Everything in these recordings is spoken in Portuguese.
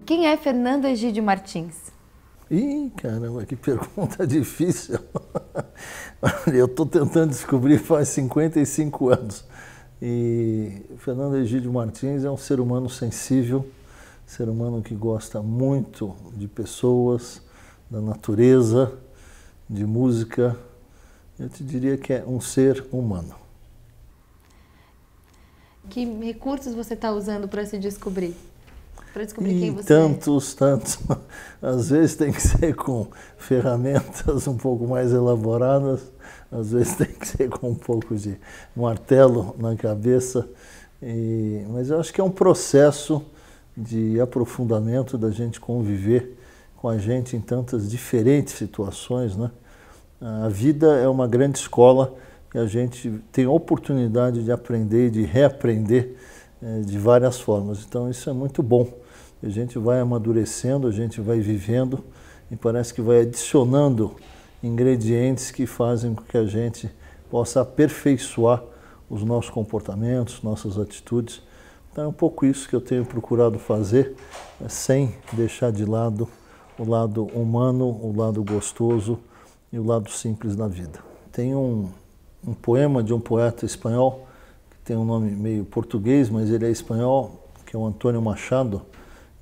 Quem é Fernando Egídio Martins? Ih, caramba, que pergunta difícil. Eu estou tentando descobrir faz 55 anos. E Fernando Egídio Martins é um ser humano sensível, ser humano que gosta muito de pessoas, da natureza, de música. Eu te diria que é um ser humano. Que recursos você está usando para se descobrir? Para descobrir quem você tantos. Às vezes tem que ser com ferramentas um pouco mais elaboradas, às vezes tem que ser com um pouco de martelo na cabeça. Mas eu acho que é um processo de aprofundamento da gente conviver com a gente em tantas diferentes situações, né? A vida é uma grande escola e a gente tem a oportunidade de aprender e de reaprender de várias formas. Então isso é muito bom. A gente vai amadurecendo, a gente vai vivendo e parece que vai adicionando ingredientes que fazem com que a gente possa aperfeiçoar os nossos comportamentos, nossas atitudes. Então é um pouco isso que eu tenho procurado fazer, sem deixar de lado o lado humano, o lado gostoso e o lado simples da vida. Tem um poema de um poeta espanhol, tem um nome meio português, mas ele é espanhol, que é o Antônio Machado,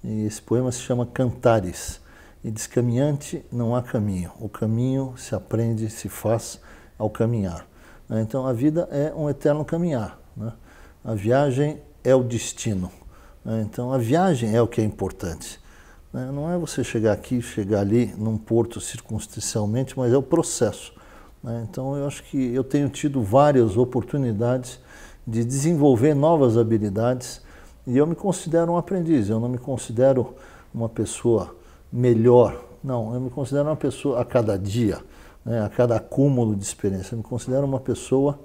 e esse poema se chama Cantares, e diz: caminhante não há caminho, o caminho se aprende, se faz ao caminhar. Então a vida é um eterno caminhar, né? A viagem é o destino, então a viagem é o que é importante. Não é você chegar aqui, chegar ali, num porto circunstancialmente, mas é o processo. Então eu acho que eu tenho tido várias oportunidades de desenvolver novas habilidades e eu me considero um aprendiz, eu não me considero uma pessoa melhor, não, eu me considero uma pessoa a cada dia, né, a cada acúmulo de experiência, eu me considero uma pessoa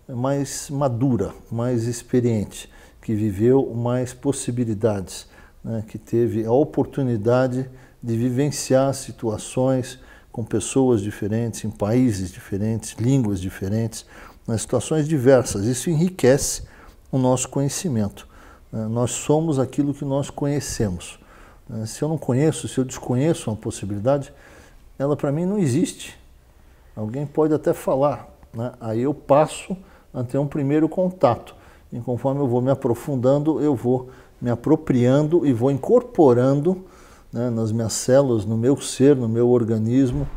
mais madura, mais experiente, que viveu mais possibilidades, né, que teve a oportunidade de vivenciar situações com pessoas diferentes, em países diferentes, línguas diferentes, nas situações diversas. Isso enriquece o nosso conhecimento. Nós somos aquilo que nós conhecemos. Se eu não conheço, se eu desconheço uma possibilidade, ela para mim não existe. Alguém pode até falar, né? Aí eu passo a ter um primeiro contato. E conforme eu vou me aprofundando, eu vou me apropriando e vou incorporando, né, nas minhas células, no meu ser, no meu organismo,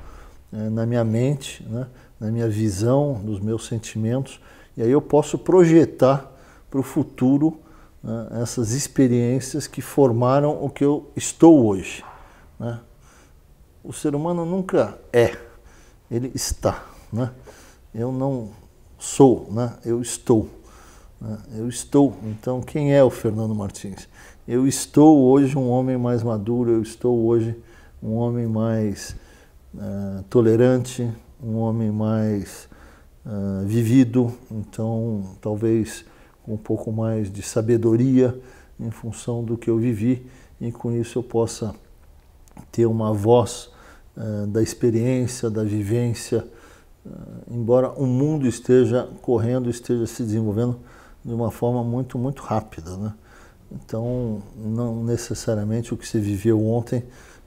na minha mente, né, na minha visão, nos meus sentimentos, e aí eu posso projetar para o futuro, né, essas experiências que formaram o que eu estou hoje, né? O ser humano nunca é, ele está, né? Eu não sou, né? Eu estou, né? Eu estou. Então quem é o Fernando Martins? Eu estou hoje um homem mais maduro, eu estou hoje um homem mais tolerante, um homem mais vivido, então talvez com um pouco mais de sabedoria em função do que eu vivi, e com isso eu possa ter uma voz da experiência, da vivência, embora o mundo esteja correndo, esteja se desenvolvendo de uma forma muito, muito rápida, né? Então, não necessariamente o que você viveu ontem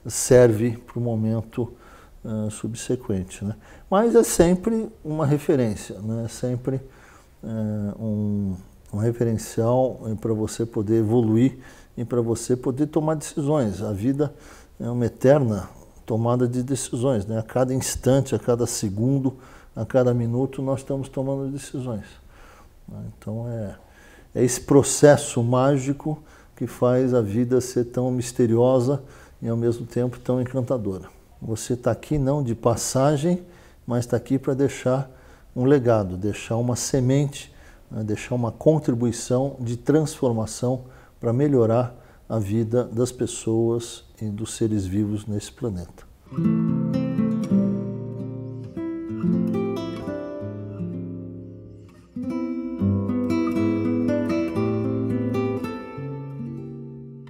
serve para o momento subsequente, né? Mas é sempre uma referência, né? É sempre um referencial para você poder evoluir e para você poder tomar decisões. A vida é uma eterna tomada de decisões, né? A cada instante, a cada segundo, a cada minuto nós estamos tomando decisões. Então é esse processo mágico que faz a vida ser tão misteriosa e ao mesmo tempo tão encantadora. Você está aqui não de passagem, mas está aqui para deixar um legado, deixar uma semente, né, deixar uma contribuição de transformação para melhorar a vida das pessoas e dos seres vivos nesse planeta.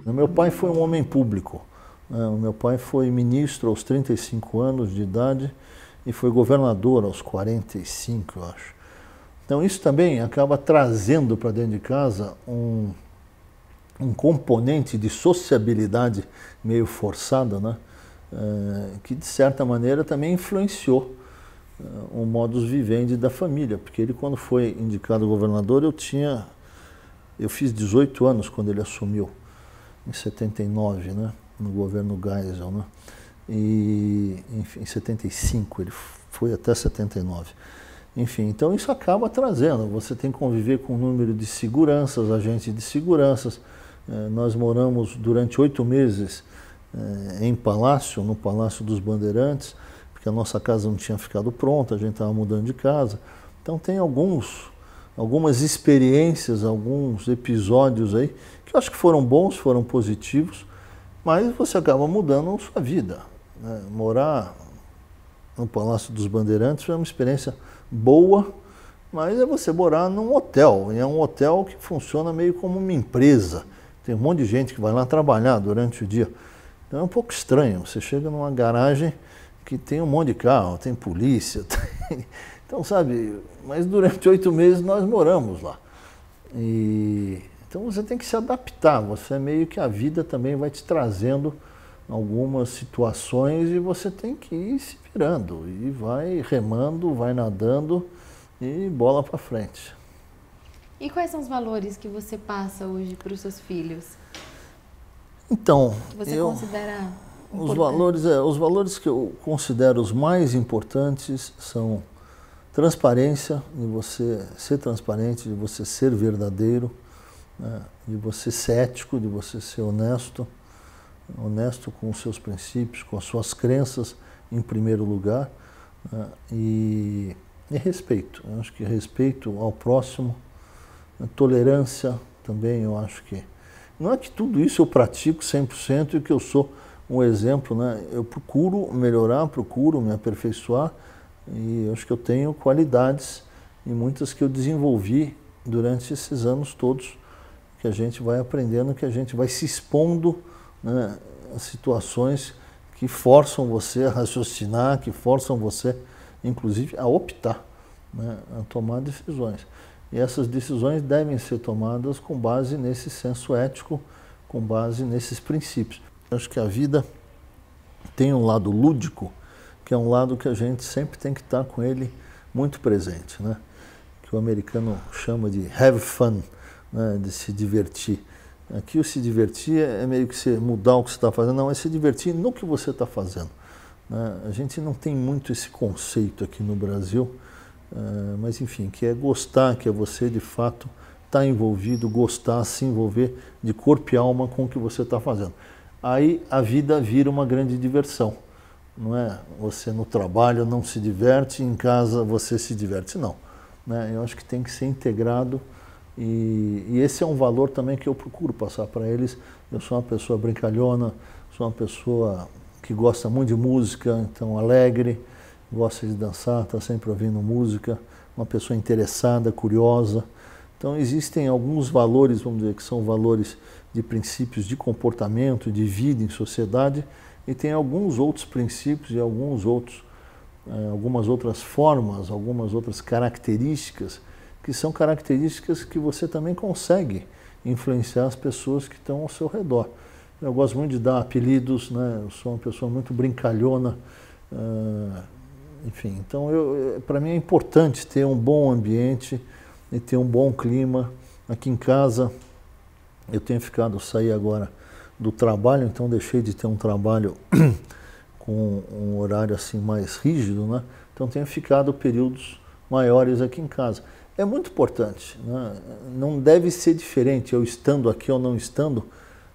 Meu pai foi um homem público. O meu pai foi ministro aos 35 anos de idade e foi governador aos 45, eu acho. Então isso também acaba trazendo para dentro de casa um componente de sociabilidade meio forçada, né? Que de certa maneira também influenciou o modus vivendi da família, porque ele, quando foi indicado governador, eu fiz 18 anos quando ele assumiu, em 79, né? No governo Geisel, né? E enfim, em 75, ele foi até 79. Enfim, então isso acaba trazendo, você tem que conviver com um número de seguranças, agentes de seguranças. Nós moramos durante 8 meses em Palácio, no Palácio dos Bandeirantes, porque a nossa casa não tinha ficado pronta, a gente estava mudando de casa. Então tem algumas experiências, alguns episódios aí, que eu acho que foram bons, foram positivos, mas você acaba mudando a sua vida, né? Morar no Palácio dos Bandeirantes foi uma experiência boa, mas é você morar num hotel, e é um hotel que funciona meio como uma empresa. Tem um monte de gente que vai lá trabalhar durante o dia. Então é um pouco estranho, você chega numa garagem que tem um monte de carro, tem polícia, então sabe, mas durante 8 meses nós moramos lá. Então você tem que se adaptar, você meio que a vida também vai te trazendo algumas situações e você tem que ir se virando, e vai remando, vai nadando e bola para frente. E quais são os valores que você passa hoje para os seus filhos? Então, você considera os valores que eu considero os mais importantes são transparência, de você ser transparente, de você ser verdadeiro, né? De você ser ético, de você ser honesto com os seus princípios, com as suas crenças em primeiro lugar, né? E respeito. Eu acho que respeito ao próximo, tolerância também, eu acho que não é que tudo isso eu pratico 100% e que eu sou um exemplo, né? Eu procuro melhorar, procuro me aperfeiçoar, e eu acho que eu tenho qualidades e muitas que eu desenvolvi durante esses anos todos, que a gente vai aprendendo, que a gente vai se expondo, né, a situações que forçam você a raciocinar, que forçam você, inclusive, a optar, né, a tomar decisões. E essas decisões devem ser tomadas com base nesse senso ético, com base nesses princípios. Eu acho que a vida tem um lado lúdico, que é um lado que a gente sempre tem que estar com ele muito presente, né? Que o americano chama de have fun, né? De se divertir. Aqui o se divertir é meio que você mudar o que você está fazendo, não, é se divertir no que você está fazendo, né? A gente não tem muito esse conceito aqui no Brasil, mas enfim, que é gostar, que é você de fato estar envolvido, gostar, se envolver de corpo e alma com o que você está fazendo. Aí a vida vira uma grande diversão. Não é você no trabalho não se diverte, em casa você se diverte, não. Né? Eu acho que tem que ser integrado, e esse é um valor também que eu procuro passar para eles. Eu sou uma pessoa brincalhona, sou uma pessoa que gosta muito de música, então alegre, gosta de dançar, está sempre ouvindo música, uma pessoa interessada, curiosa. Então existem alguns valores, vamos dizer, que são valores de princípios de comportamento, de vida em sociedade, e tem alguns outros princípios e algumas outras formas, algumas outras características, que são características que você também consegue influenciar as pessoas que estão ao seu redor. Eu gosto muito de dar apelidos, né? Eu sou uma pessoa muito brincalhona, enfim, então para mim é importante ter um bom ambiente e ter um bom clima. Aqui em casa eu saí agora do trabalho, então deixei de ter um trabalho com um horário assim mais rígido, né? Então tenho ficado períodos maiores aqui em casa. É muito importante, né? Não deve ser diferente, eu estando aqui ou não estando,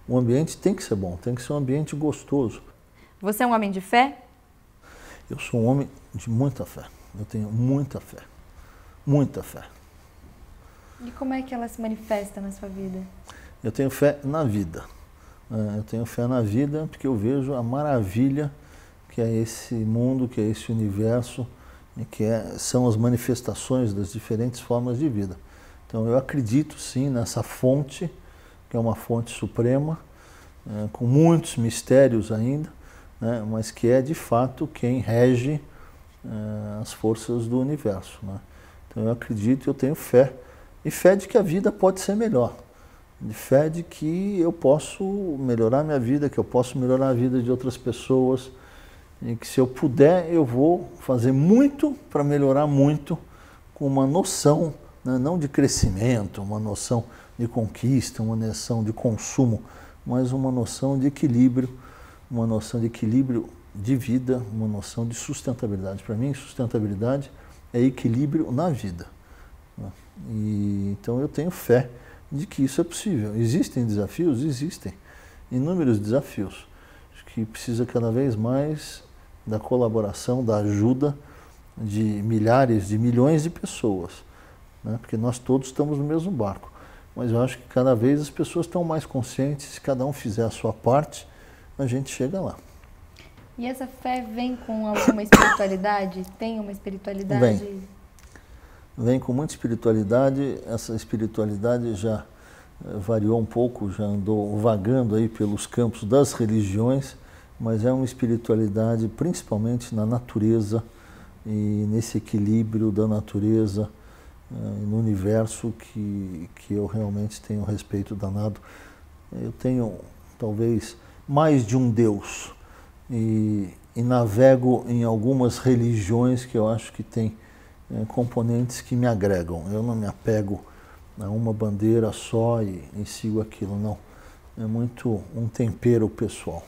o ambiente tem que ser bom, tem que ser um ambiente gostoso. Você é um homem de fé? Eu sou um homem de muita fé, eu tenho muita fé, muita fé. E como é que ela se manifesta na sua vida? Eu tenho fé na vida, Eu tenho fé na vida porque eu vejo a maravilha que é esse mundo, que é esse universo, e que são as manifestações das diferentes formas de vida. Então eu acredito sim nessa fonte, que é uma fonte suprema, com muitos mistérios ainda, né, mas que é de fato quem rege as forças do universo, né? Então eu acredito, eu tenho fé, e fé de que a vida pode ser melhor, de fé de que eu posso melhorar minha vida, que eu posso melhorar a vida de outras pessoas, e que se eu puder eu vou fazer muito para melhorar muito, com uma noção, né, não de crescimento, uma noção de conquista, uma noção de consumo, mas uma noção de equilíbrio, uma noção de equilíbrio de vida, uma noção de sustentabilidade. Para mim, sustentabilidade é equilíbrio na vida, né? E então eu tenho fé de que isso é possível. Existem desafios? Existem. Inúmeros desafios. Acho que precisa cada vez mais da colaboração, da ajuda de milhares, de milhões de pessoas, né? Porque nós todos estamos no mesmo barco. Mas eu acho que cada vez as pessoas estão mais conscientes, se cada um fizer a sua parte, a gente chega lá. E essa fé vem com alguma espiritualidade? Tem uma espiritualidade? Vem com muita espiritualidade. Essa espiritualidade já variou um pouco, já andou vagando aí pelos campos das religiões, mas é uma espiritualidade principalmente na natureza e nesse equilíbrio da natureza, no universo que eu realmente tenho respeito danado. Eu tenho talvez mais de um Deus e navego em algumas religiões que eu acho que tem componentes que me agregam. Eu não me apego a uma bandeira só e sigo aquilo, não. É muito um tempero pessoal.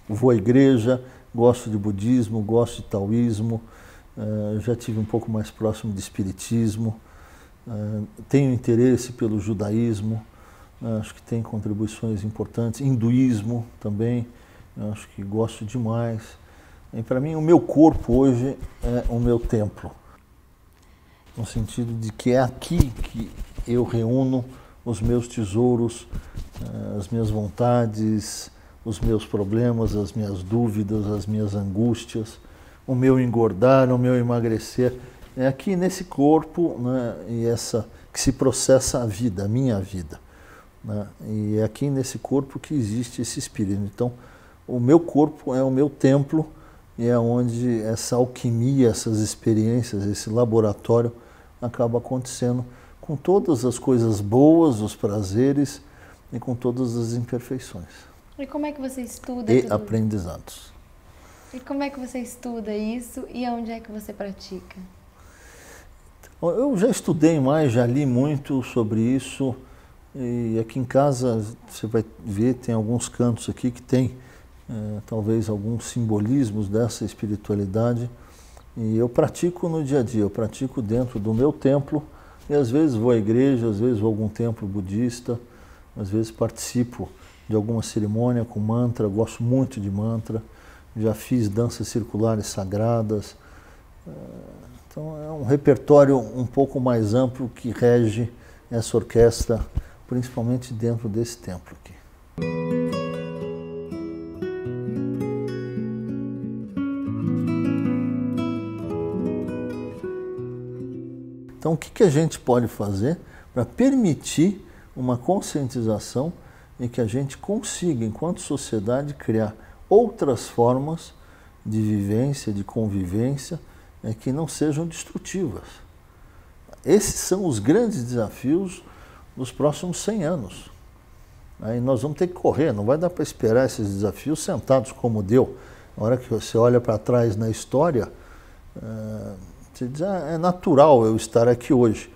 Vou à igreja, gosto de budismo, gosto de taoísmo, já tive um pouco mais próximo de espiritismo, tenho interesse pelo judaísmo, acho que tem contribuições importantes, hinduísmo também, acho que gosto demais. E para mim o meu corpo hoje é o meu templo, no sentido de que é aqui que eu reúno os meus tesouros, as minhas vontades, os meus problemas, as minhas dúvidas, as minhas angústias, o meu engordar, o meu emagrecer. É aqui nesse corpo, né, e essa que se processa a vida, a minha vida, né, e é aqui nesse corpo que existe esse espírito. Então, o meu corpo é o meu templo e é onde essa alquimia, essas experiências, esse laboratório acaba acontecendo com todas as coisas boas, os prazeres e com todas as imperfeições. E como é que você estuda e tudo? Aprendizados. E como é que você estuda isso e onde é que você pratica? Eu já estudei mais, já li muito sobre isso, e aqui em casa você vai ver, tem alguns cantos aqui que tem talvez alguns simbolismos dessa espiritualidade, e eu pratico no dia a dia, eu pratico dentro do meu templo, e às vezes vou à igreja, às vezes vou a algum templo budista, às vezes participo de alguma cerimônia com mantra, gosto muito de mantra, já fiz danças circulares sagradas. Então é um repertório um pouco mais amplo que rege essa orquestra, principalmente dentro desse templo aqui. Então o que a gente pode fazer para permitir uma conscientização e que a gente consiga, enquanto sociedade, criar outras formas de vivência, de convivência, que não sejam destrutivas. Esses são os grandes desafios dos próximos 100 anos. Aí nós vamos ter que correr, não vai dar para esperar esses desafios sentados como deu. Na hora que você olha para trás na história, você diz, é natural eu estar aqui hoje.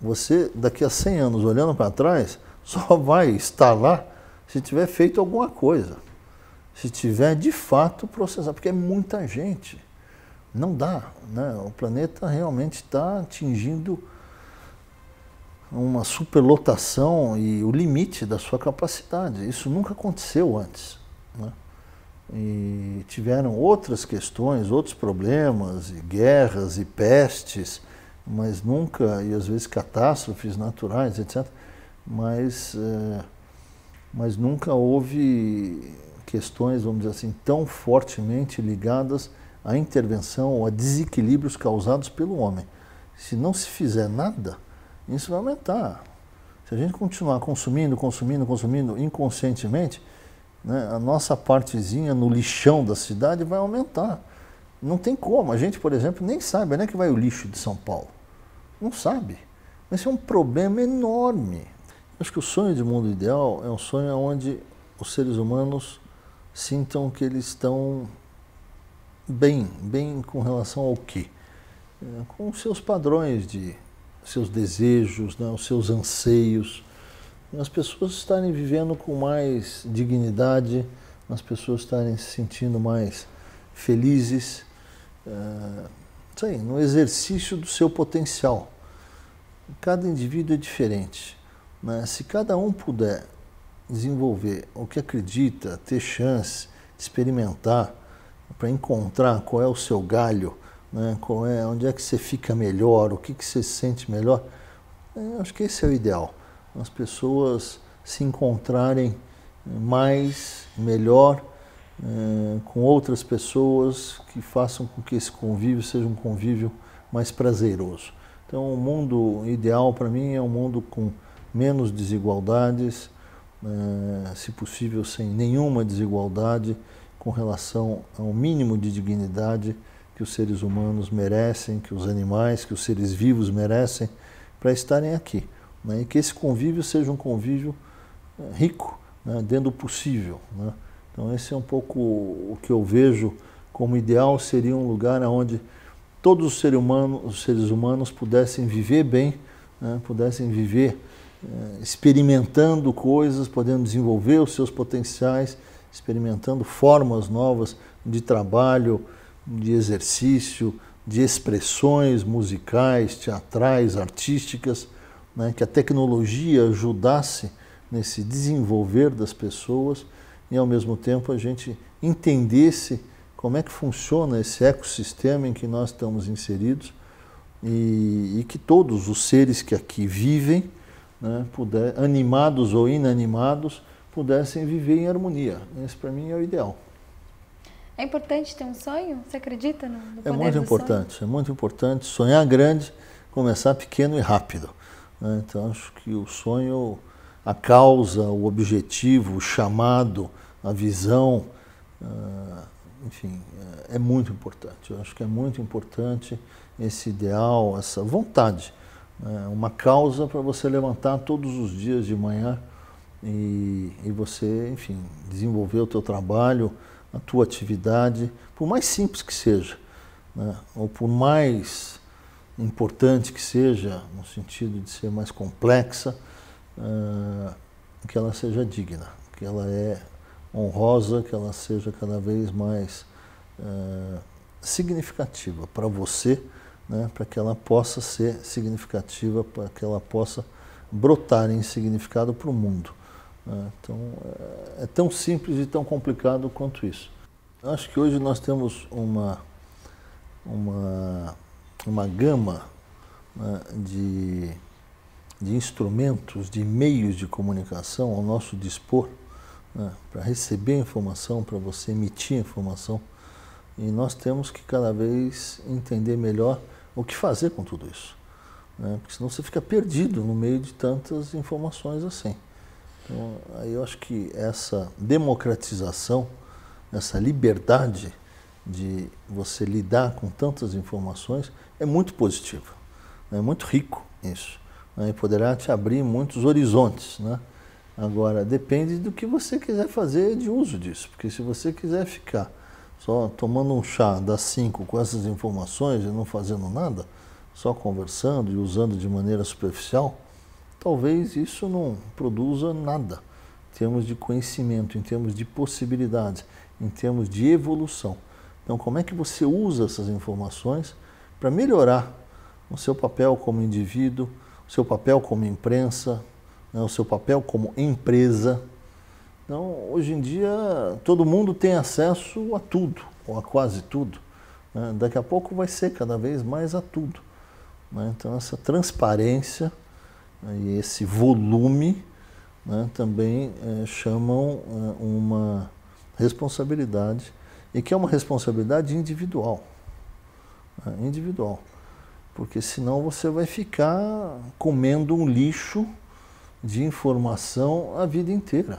Você, daqui a 100 anos, olhando para trás, só vai estar lá se tiver feito alguma coisa. Se tiver, de fato, processado, porque é muita gente. Não dá, né? O planeta realmente está atingindo uma superlotação e o limite da sua capacidade. Isso nunca aconteceu antes, né? E tiveram outras questões, outros problemas, e guerras e pestes, mas nunca, e às vezes catástrofes naturais, etc. Mas mas nunca houve questões, vamos dizer assim, tão fortemente ligadas à intervenção ou a desequilíbrios causados pelo homem. Se não se fizer nada, isso vai aumentar. Se a gente continuar consumindo inconscientemente, né, a nossa partezinha no lixão da cidade vai aumentar. Não tem como. A gente, por exemplo, nem sabe onde é que vai o lixo de São Paulo. Não sabe. Esse é um problema enorme. Acho que o sonho de mundo ideal é um sonho onde os seres humanos sintam que eles estão bem com relação ao quê? Com os seus padrões de seus desejos, né, os seus anseios, as pessoas estarem vivendo com mais dignidade, as pessoas estarem se sentindo mais felizes, isso aí, no exercício do seu potencial. Cada indivíduo é diferente, né? Se cada um puder desenvolver o que acredita, ter chance de experimentar, para encontrar qual é o seu galho, né? Onde é que você fica melhor, o que você se sente melhor, acho que esse é o ideal. As pessoas se encontrarem mais, melhor, com outras pessoas que façam com que esse convívio seja um convívio mais prazeroso. Então, o mundo ideal para mim é um mundo com menos desigualdades, se possível sem nenhuma desigualdade, com relação ao mínimo de dignidade que os seres humanos merecem, que os animais, que os seres vivos merecem para estarem aqui. Né? E que esse convívio seja um convívio rico, né? Dentro do possível. Né? Então esse é um pouco o que eu vejo como ideal, seria um lugar onde todos os seres humanos pudessem viver bem, né? Pudessem viver experimentando coisas, podendo desenvolver os seus potenciais, experimentando formas novas de trabalho, de exercício, de expressões musicais, teatrais, artísticas, né, que a tecnologia ajudasse nesse desenvolver das pessoas e, ao mesmo tempo, a gente entendesse como é que funciona esse ecossistema em que nós estamos inseridos e que todos os seres que aqui vivem, né, animados ou inanimados, pudessem viver em harmonia. Esse, para mim, é o ideal. É importante ter um sonho? Você acredita no poder do sonho? É muito importante sonhar grande, começar pequeno e rápido. Né? Então, acho que o sonho, a causa, o objetivo, o chamado, a visão, enfim, é muito importante. Eu acho que é muito importante esse ideal, essa vontade. Uma causa para você levantar todos os dias de manhã e você, enfim, desenvolver o teu trabalho, a tua atividade, por mais simples que seja, né? Ou por mais importante que seja, no sentido de ser mais complexa, que ela seja digna, que ela é honrosa, que ela seja cada vez mais significativa para você, né? Para que ela possa ser significativa, para que ela possa brotar em significado para o mundo. Então, é tão simples e tão complicado quanto isso. Eu acho que hoje nós temos uma gama, né, de instrumentos, de meios de comunicação ao nosso dispor, né, para receber informação, para você emitir informação. E nós temos que cada vez entender melhor o que fazer com tudo isso. Né, porque senão você fica perdido no meio de tantas informações assim. Então, aí eu acho que essa democratização, essa liberdade de você lidar com tantas informações é muito positiva, é muito rico isso, né? E poderá te abrir muitos horizontes, né? Agora, depende do que você quiser fazer de uso disso, porque se você quiser ficar só tomando um chá das 5 com essas informações e não fazendo nada, só conversando e usando de maneira superficial, talvez isso não produza nada em termos de conhecimento, em termos de possibilidades, em termos de evolução. Então, como é que você usa essas informações para melhorar o seu papel como indivíduo, o seu papel como imprensa, né, o seu papel como empresa? Então, hoje em dia, todo mundo tem acesso a tudo, ou a quase tudo. Né? Daqui a pouco vai ser cada vez mais a tudo. Né? Então, essa transparência e esse volume, né, também chamam uma responsabilidade, e que é uma responsabilidade individual, né, individual, porque senão você vai ficar comendo um lixo de informação a vida inteira.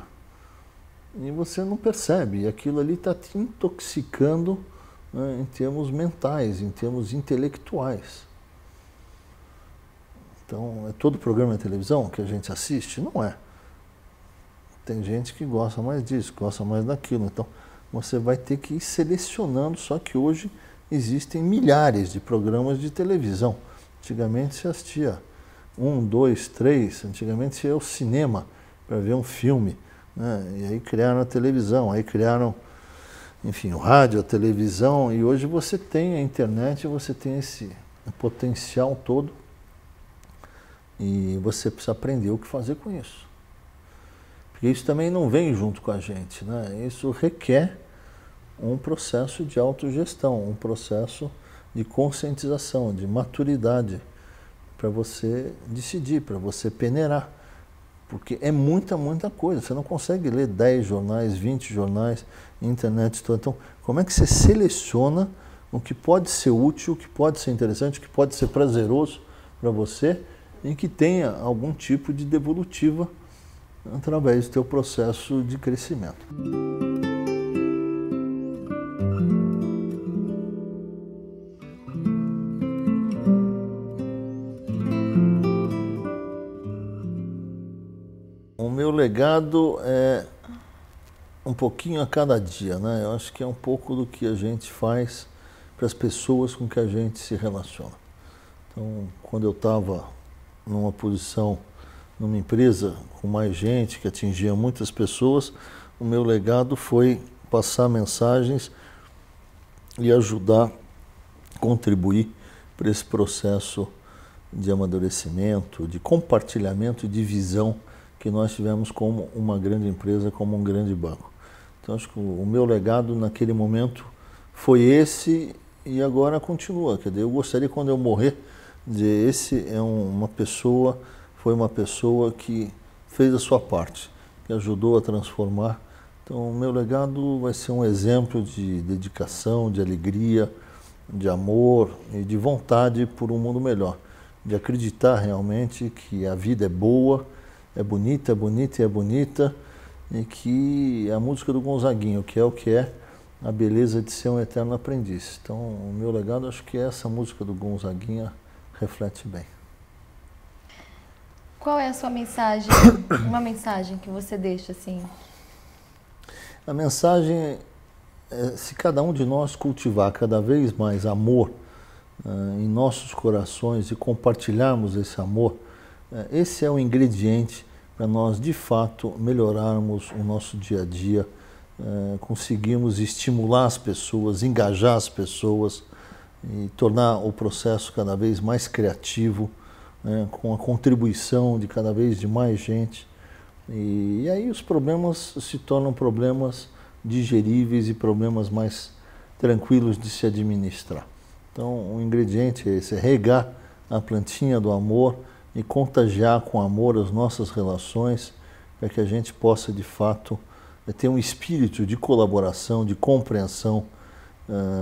E você não percebe, e aquilo ali está te intoxicando, né, em termos mentais, em termos intelectuais. Então, é todo programa de televisão que a gente assiste? Não é. Tem gente que gosta mais disso, gosta mais daquilo. Então, você vai ter que ir selecionando, só que hoje existem milhares de programas de televisão. Antigamente se assistia 1, 2, 3, antigamente se ia ao cinema para ver um filme, né? E aí criaram a televisão, aí criaram, enfim, o rádio, a televisão, e hoje você tem a internet, você tem esse potencial todo, e você precisa aprender o que fazer com isso. Porque isso também não vem junto com a gente, né? Isso requer um processo de autogestão, um processo de conscientização, de maturidade, para você decidir, para você peneirar. Porque é muita coisa. Você não consegue ler 10 jornais, 20 jornais, internet toda. Então, como é que você seleciona o que pode ser útil, o que pode ser interessante, o que pode ser prazeroso para você e que tenha algum tipo de devolutiva através do teu processo de crescimento. O meu legado é um pouquinho a cada dia, né? Eu acho que é um pouco do que a gente faz para as pessoas com que a gente se relaciona. Então, quando eu estava numa posição, numa empresa com mais gente, que atingia muitas pessoas, o meu legado foi passar mensagens e ajudar, contribuir para esse processo de amadurecimento, de compartilhamento, de visão que nós tivemos como uma grande empresa, como um grande banco. Então, acho que o meu legado naquele momento foi esse e agora continua. Quer dizer, eu gostaria, quando eu morrer, de esse é foi uma pessoa que fez a sua parte, que ajudou a transformar. Então, o meu legado vai ser um exemplo de dedicação, de alegria, de amor e de vontade por um mundo melhor. De acreditar realmente que a vida é boa, é bonita, é bonita e é bonita, e que a música do Gonzaguinho, que é a beleza de ser um eterno aprendiz. Então, o meu legado, acho que essa música do Gonzaguinha reflete bem. Qual é a sua mensagem, uma mensagem que você deixa assim? A mensagem é, se cada um de nós cultivar cada vez mais amor em nossos corações e compartilharmos esse amor, esse é o ingrediente para nós, de fato, melhorarmos o nosso dia a dia, conseguirmos estimular as pessoas, engajar as pessoas e tornar o processo cada vez mais criativo, com a contribuição de cada vez de mais gente. E aí os problemas se tornam problemas digeríveis e problemas mais tranquilos de se administrar. Então, o ingrediente é esse, é regar a plantinha do amor e contagiar com amor as nossas relações, para que a gente possa, de fato, ter um espírito de colaboração, de compreensão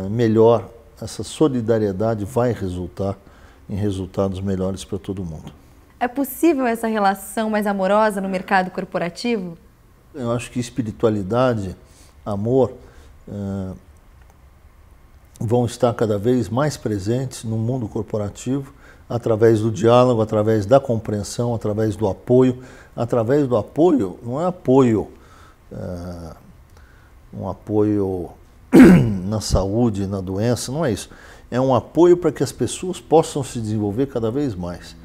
melhor. Essa solidariedade vai resultar em resultados melhores para todo mundo. É possível essa relação mais amorosa no mercado corporativo? Eu acho que espiritualidade, amor, vão estar cada vez mais presentes no mundo corporativo, através do diálogo, através da compreensão, através do apoio. Através do apoio, não é apoio, um apoio na saúde, na doença, não é isso. É um apoio para que as pessoas possam se desenvolver cada vez mais,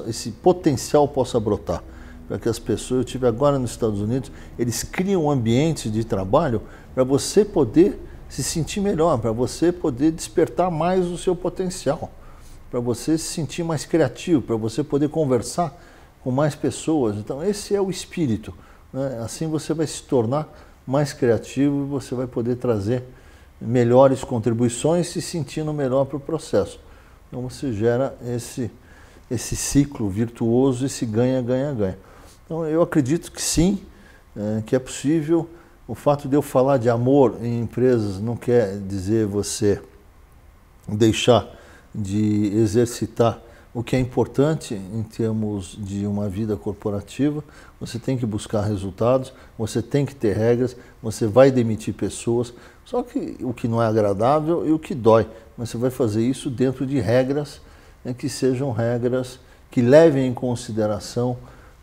esse potencial possa brotar. Para que as pessoas, eu estive agora nos Estados Unidos, eles criam ambientes de trabalho para você poder se sentir melhor, para você poder despertar mais o seu potencial, para você se sentir mais criativo, para você poder conversar com mais pessoas. Então, esse é o espírito, né? Assim você vai se tornar mais criativo e você vai poder trazer melhores contribuições, se sentindo melhor para o processo. Então, você gera esse ciclo virtuoso, esse ganha, ganha, ganha. Então, eu acredito que sim, que é possível. O fato de eu falar de amor em empresas não quer dizer você deixar de exercitar o que é importante em termos de uma vida corporativa. Você tem que buscar resultados, você tem que ter regras, você vai demitir pessoas, só que o que não é agradável e o que dói, mas você vai fazer isso dentro de regras, que sejam regras que levem em consideração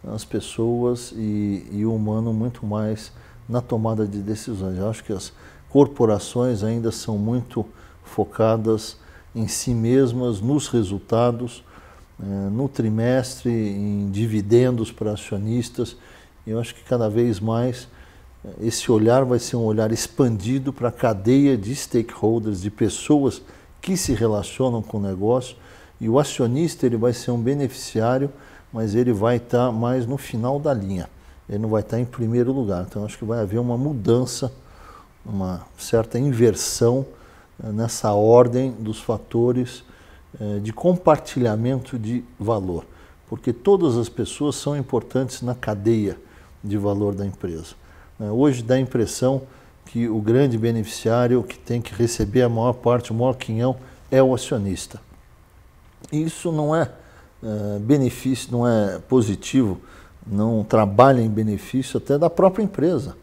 as pessoas e o humano muito mais na tomada de decisões. Eu acho que as corporações ainda são muito focadas em si mesmas, nos resultados, no trimestre, em dividendos para acionistas. Eu acho que cada vez mais esse olhar vai ser um olhar expandido para a cadeia de stakeholders, de pessoas que se relacionam com o negócio, e o acionista ele vai ser um beneficiário, mas ele vai estar mais no final da linha, ele não vai estar em primeiro lugar. Então acho que vai haver uma mudança, uma certa inversão nessa ordem dos fatores de compartilhamento de valor, porque todas as pessoas são importantes na cadeia de valor da empresa. Hoje dá a impressão que o grande beneficiário que tem que receber a maior parte, o maior quinhão, é o acionista. Isso não é benefício, não é positivo, não trabalha em benefício até da própria empresa.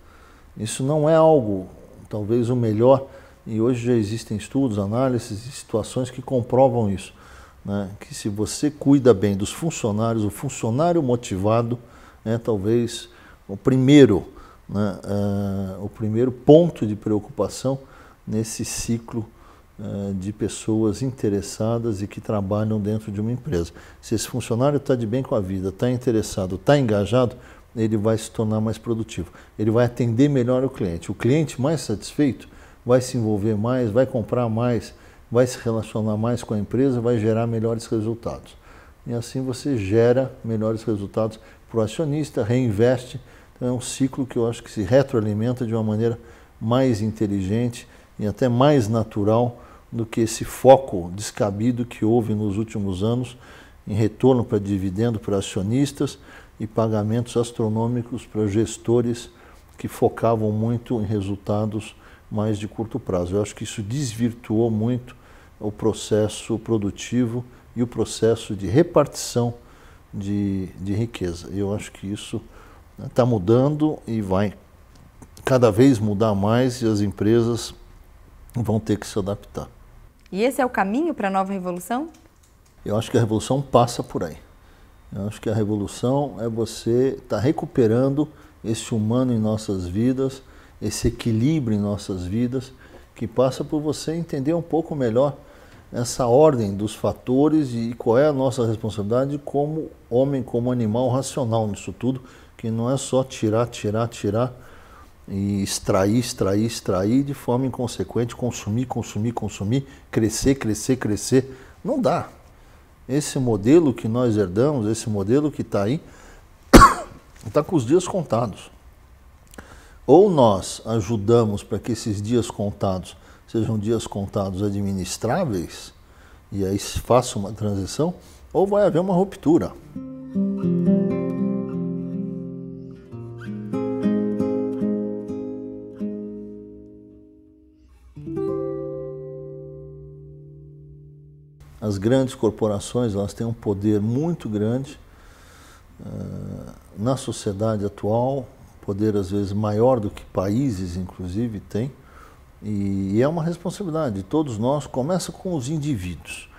Isso não é algo, talvez o melhor, e hoje já existem estudos, análises e situações que comprovam isso, né? Que se você cuida bem dos funcionários, o funcionário motivado é talvez o primeiro, né, o primeiro ponto de preocupação nesse ciclo de pessoas interessadas e que trabalham dentro de uma empresa. Se esse funcionário está de bem com a vida, está interessado, está engajado, ele vai se tornar mais produtivo. Ele vai atender melhor o cliente. O cliente mais satisfeito vai se envolver mais, vai comprar mais, vai se relacionar mais com a empresa, vai gerar melhores resultados. E assim você gera melhores resultados para o acionista, reinveste. Então é um ciclo que eu acho que se retroalimenta de uma maneira mais inteligente e até mais natural do que esse foco descabido que houve nos últimos anos em retorno para dividendo para acionistas e pagamentos astronômicos para gestores que focavam muito em resultados mais de curto prazo. Eu acho que isso desvirtuou muito o processo produtivo e o processo de repartição de riqueza. Eu acho que isso está mudando e vai cada vez mudar mais, e as empresas vão ter que se adaptar. E esse é o caminho para a nova revolução? Eu acho que a revolução passa por aí. Eu acho que a revolução é você estar recuperando esse humano em nossas vidas, esse equilíbrio em nossas vidas, que passa por você entender um pouco melhor essa ordem dos fatores e qual é a nossa responsabilidade como homem, como animal racional nisso tudo, que não é só tirar e extrair de forma inconsequente, consumir, crescer. Não dá. Esse modelo que nós herdamos, esse modelo que está aí, está com os dias contados. Ou nós ajudamos para que esses dias contados sejam dias contados administráveis, e aí se faça uma transição, ou vai haver uma ruptura. As grandes corporações, elas têm um poder muito grande na sociedade atual, poder às vezes maior do que países, inclusive, têm, e é uma responsabilidade. Todos nós, começa com os indivíduos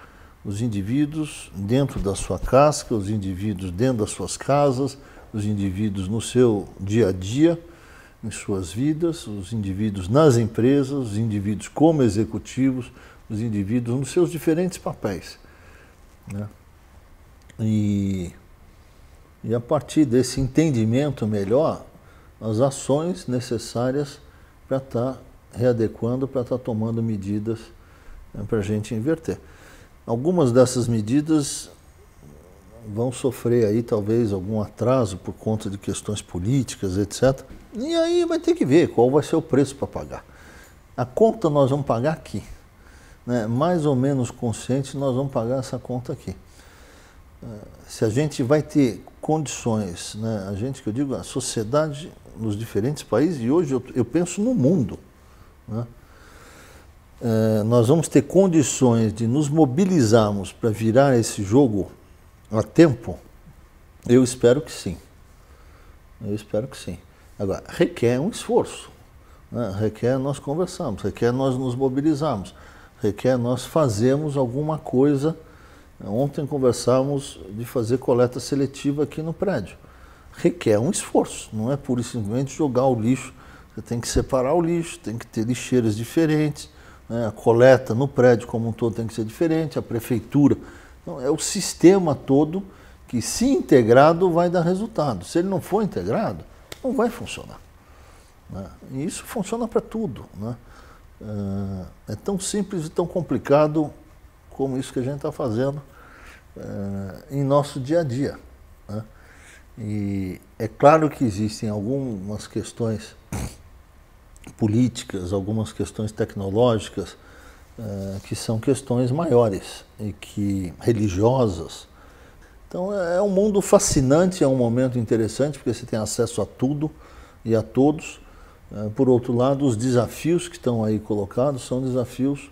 dentro da sua casca, os indivíduos dentro das suas casas, os indivíduos no seu dia a dia, em suas vidas, os indivíduos nas empresas, os indivíduos como executivos, os indivíduos nos seus diferentes papéis, né? E a partir desse entendimento melhor, as ações necessárias para estar readequando, para estar tomando medidas para a gente inverter. Algumas dessas medidas vão sofrer aí talvez algum atraso por conta de questões políticas, etc. E aí vai ter que ver qual vai ser o preço para pagar. A conta nós vamos pagar aqui, né? Mais ou menos consciente, nós vamos pagar essa conta aqui. Se a gente vai ter condições, né? A gente, que eu digo, a sociedade nos diferentes países, e hoje eu penso no mundo, né? Nós vamos ter condições de nos mobilizarmos para virar esse jogo a tempo? Eu espero que sim. Eu espero que sim. Agora, requer um esforço, né? Requer nós conversarmos, requer nós nos mobilizarmos, requer nós fazermos alguma coisa. Ontem conversamos de fazer coleta seletiva aqui no prédio. Requer um esforço, não é pura e simplesmente jogar o lixo. Você tem que separar o lixo, tem que ter lixeiras diferentes, né? A coleta no prédio como um todo tem que ser diferente, a prefeitura. Então, é o sistema todo que, se integrado, vai dar resultado. Se ele não for integrado, não vai funcionar, né? E isso funciona para tudo, né? É tão simples e tão complicado como isso que a gente está fazendo em nosso dia a dia, né? E é claro que existem algumas questões políticas, algumas questões tecnológicas, que são questões maiores e que religiosas. Então é um mundo fascinante, é um momento interessante, porque você tem acesso a tudo e a todos. Por outro lado, os desafios que estão aí colocados são desafios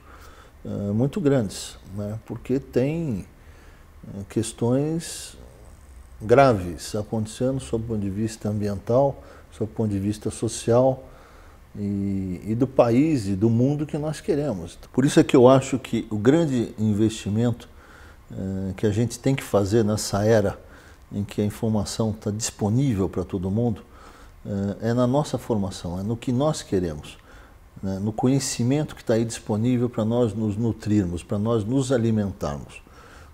muito grandes, né? Porque tem questões graves acontecendo sob o ponto de vista ambiental, sob o ponto de vista social e do país e do mundo que nós queremos. Por isso é que eu acho que o grande investimento que a gente tem que fazer nessa era em que a informação está disponível para todo mundo é na nossa formação, é no que nós queremos, né? No conhecimento que está aí disponível para nós nos nutrirmos, para nós nos alimentarmos,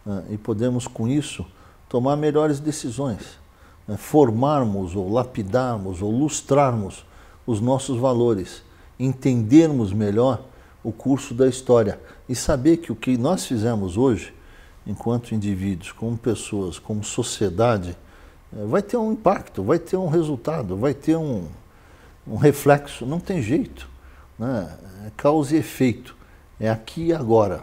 né? E podemos, com isso, tomar melhores decisões, né? Formarmos ou lapidarmos ou lustrarmos os nossos valores, entendermos melhor o curso da história e saber que o que nós fizemos hoje, enquanto indivíduos, como pessoas, como sociedade, vai ter um impacto, vai ter um resultado, vai ter um reflexo, não tem jeito, né? É causa e efeito, é aqui e agora.